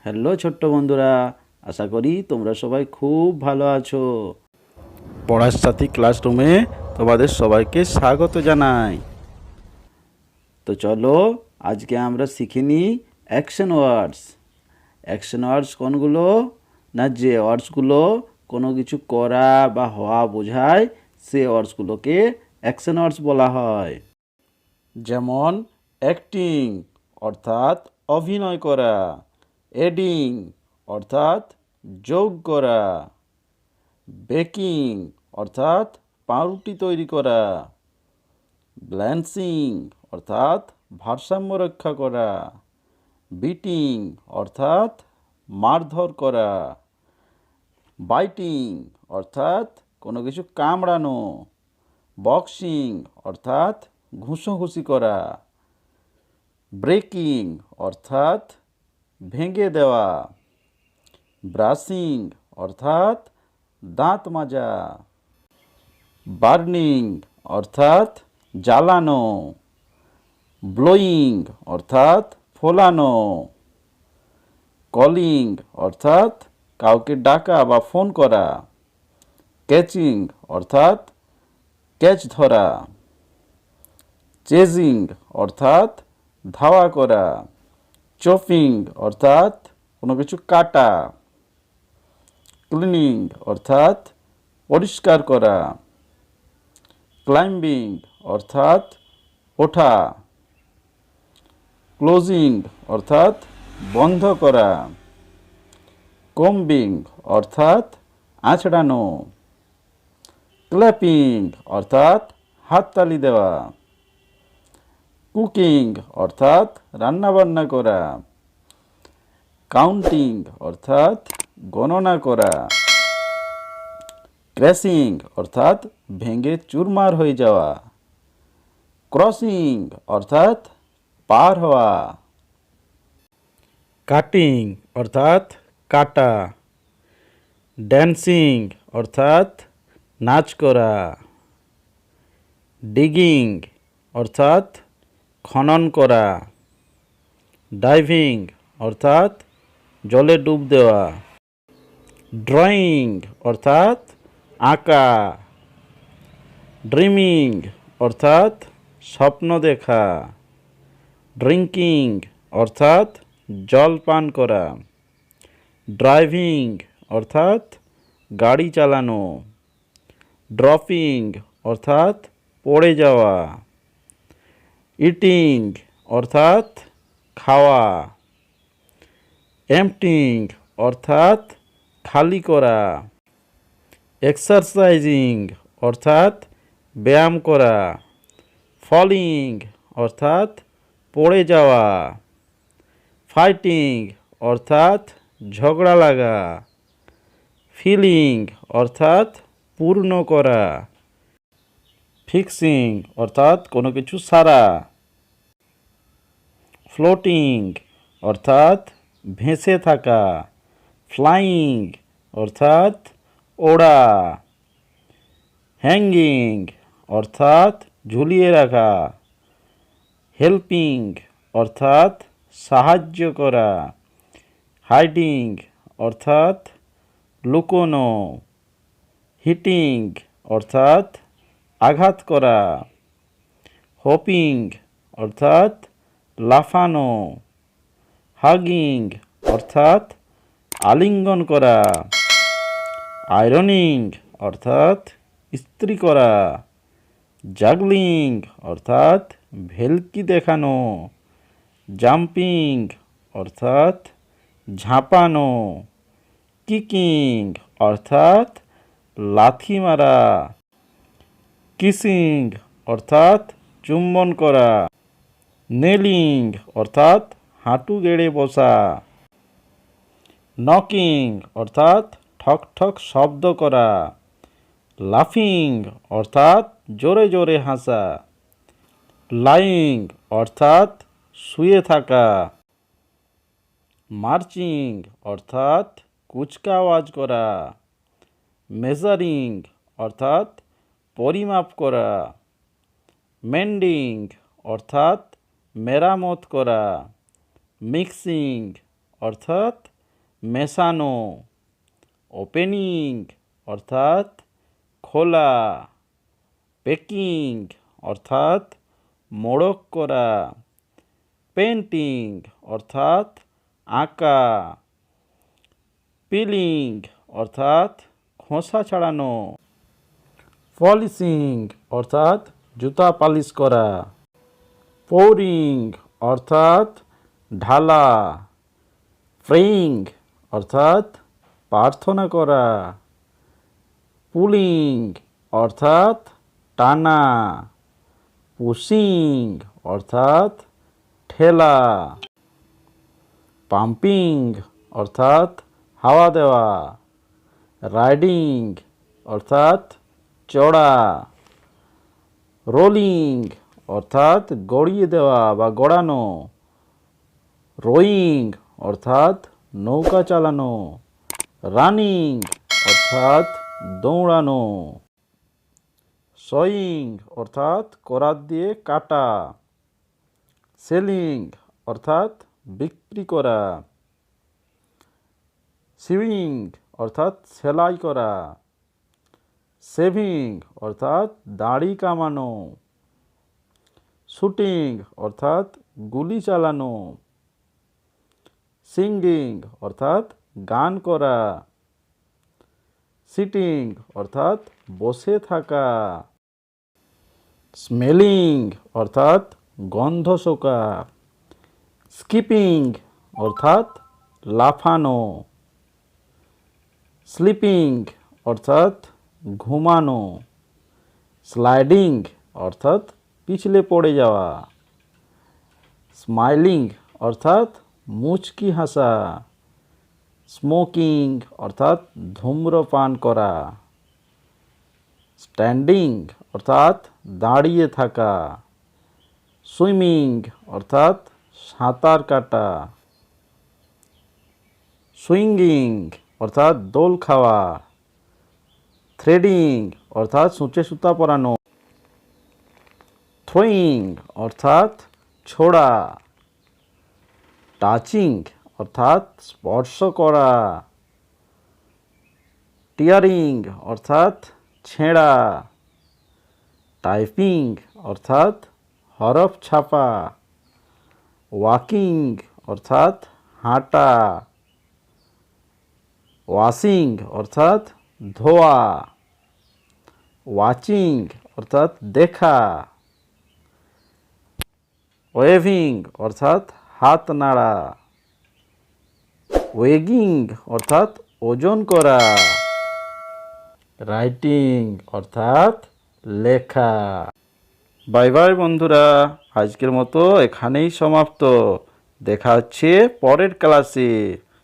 Hello ছোট্ট বন্ধুরা, আশা করি তোমরা সবাই খুব ভালো আছো। পড়ার সাথী ক্লাসরুমে তোমাদের সবাইকে স্বাগত জানাই। তো চলো আজকে আমরা শিখে নিই অ্যাকশন ওয়ার্ডস। অ্যাকশন ওয়ার্ডস কোনগুলো? না, যে ওয়ার্ডসগুলো কোনো কিছু করা বা হওয়া বোঝায় সে ওয়ার্ডসগুলোকে অ্যাকশন ওয়ার্ডস বলা হয়। যেমন অ্যাক্টিং অর্থাৎ অভিনয় করা, এডিং অর্থাৎ যোগ করা, বেকিং অর্থাৎ পাউরুটি তৈরি করা, ব্ল্যান্সিং অর্থাৎ ভারসাম্য রক্ষা করা, বিটিং অর্থাৎ মারধর করা, বাইটিং অর্থাৎ কোনো কিছু কামড়ানো, বক্সিং অর্থাৎ ঘুষোঘুষি করা, ব্রেকিং অর্থাৎ ভেঙে দেওয়া, ব্রাশিং অর্থাৎ দাঁত মাজা, বার্নিং অর্থাৎ জ্বালানো, ব্লোয়িং অর্থাৎ ফোলানো, কলিং অর্থাৎ কাউকে ডাকা বা ফোন করা, ক্যাচিং অর্থাৎ ক্যাচ ধরা, চেজিং অর্থাৎ ধাওয়া করা, চপিং অর্থাৎ কোনো কিছু কাটা, ক্লিনিং অর্থাৎ পরিষ্কার করা, ক্লাইম্বিং অর্থাৎ ওঠা, ক্লোজিং অর্থাৎ বন্ধ করা, কম্বিং অর্থাৎ আঁচড়ানো, ক্ল্যাপিং অর্থাৎ হাততালি দেওয়া, কুকিং অর্থাৎ রান্নাবান্না করা, কাউন্টিং অর্থাৎ গণনা করা, ক্র্যাশিং অর্থাৎ ভেঙে চুরমার হয়ে যাওয়া, ক্রসিং অর্থাৎ পার হওয়া, কাটিং অর্থাৎ কাটা, ড্যান্সিং অর্থাৎ নাচ করা, ডিগিং অর্থাৎ খনন করা, ডাইভিং অর্থাৎ জলে ডুব দেওয়া, ড্রয়িং অর্থাৎ আঁকা, ড্রিমিং অর্থাৎ স্বপ্ন দেখা, ড্রিঙ্কিং অর্থাৎ জল পান করা, ড্রাইভিং অর্থাৎ গাড়ি চালানো, ড্রপিং অর্থাৎ পড়ে যাওয়া, ইটিং অর্থাৎ খাওয়া, এম্পটিং অর্থাৎ খালি করা, এক্সারসাইজিং অর্থাৎ ব্যায়াম করা, ফলিং অর্থাৎ পড়ে যাওয়া, ফাইটিং অর্থাৎ ঝগড়া লাগা, ফিলিং অর্থাৎ পূর্ণ করা, ফিক্সিং অর্থাৎ কোনো কিছু সারা, ফ্লোটিং অর্থাৎ ভেসে থাকা, ফ্লাইং অর্থাৎ ওড়া, হ্যাঙ্গিং অর্থাৎ ঝুলিয়ে রাখা, হেল্পিং অর্থাৎ সাহায্য করা, হাইডিং অর্থাৎ লুকোনো, হিটিং অর্থাৎ আঘাত করা, হোপিং অর্থাৎ লাফানো, হাগিং অর্থাৎ আলিঙ্গন করা, আয়রনিং অর্থাৎ ইস্ত্রি করা, জাগলিং অর্থাৎ ভেলকি দেখানো, জাম্পিং অর্থাৎ ঝাঁপানো, কিকিং অর্থাৎ লাথি মারা, কিসিং অর্থাৎ চুম্বন করা, নেলিং অর্থাৎ হাঁটু গেড়ে বসা, নকিং অর্থাৎ ঠক ঠক শব্দ করা, লাফিং অর্থাৎ জোরে জোরে হাসা, লাইং অর্থাৎ শুয়ে থাকা, মার্চিং অর্থাৎ কুচকাওয়াজ করা, মেজারিং অর্থাৎ পরিমাপ করা, মেন্ডিং অর্থাৎ মেরামত করা, মিক্সিং অর্থাৎ মেশানো। ওপেনিং অর্থাৎ খোলা। পেকিং অর্থাৎ মোড়ক করা। পেন্টিং অর্থাৎ আঁকা। পিলিং অর্থাৎ খোসা ছাড়ানো। পলিশিং অর্থাৎ জুতা পালিশ করা। পোরিং অর্থাৎ ঢালা। প্রেইং অর্থাৎ প্রার্থনা করা। পুলিং অর্থাৎ টানা। পুশিং অর্থাৎ ঠেলা। পাম্পিং অর্থাৎ হাওয়া দেওয়া। রাইডিং অর্থাৎ চড়া। রোলিং অর্থাৎ গড়িয়ে দেওয়া বা গড়ানো। রোয়িং অর্থাৎ নৌকা চালানো। রানিং অর্থাৎ দৌড়ানো। সয়িং অর্থাৎ করাত দিয়ে কাটা। সেলিং অর্থাৎ বিক্রি করা। সিউইং অর্থাৎ সেলাই করা। সেভিং অর্থাৎ দাড়ি কামানো। শুটিং অর্থাৎ গুলি চালানো। সিঙ্গিং অর্থাৎ গান করা। সিটিং অর্থাৎ বসে থাকা। স্মেলিং অর্থাৎ গন্ধ শোকা। স্কিপিং অর্থাৎ লাফানো। স্লিপিং অর্থাৎ ঘুমানো। স্লাইডিং অর্থাৎ পিছলে পড়ে যাওয়া। স্মাইলিং অর্থাৎ মুচকি হাসা। স্মোকিং অর্থাৎ ধূম্রপান করা। স্ট্যান্ডিং অর্থাৎ দাঁড়িয়ে থাকা। সুইমিং অর্থাৎ সাঁতার কাটা। সুইঙ্গিং অর্থাৎ দোল খাওয়া। থ্রেডিং অর্থাৎ সূচে সুতা পরানো। থ্রোয়িং অর্থাৎ ছোড়া। টাচিং অর্থাৎ স্পর্শ করা। টিয়ারিং অর্থাৎ ছেঁড়া। টাইপিং অর্থাৎ হরফ ছাপা। ওয়াকিং অর্থাৎ হাঁটা। ওয়াশিং অর্থাৎ ধোয়া। ওয়াচিং অর্থাৎ দেখা। ওয়েভিং অর্থাৎ হাত নাড়া। ওয়েগিং অর্থাৎ ওজন করা। রাইটিং অর্থাৎ লেখা। বাই বাই বন্ধুরা, আজকের মতো এখানেই সমাপ্ত। দেখা হচ্ছে পরের ক্লাসে।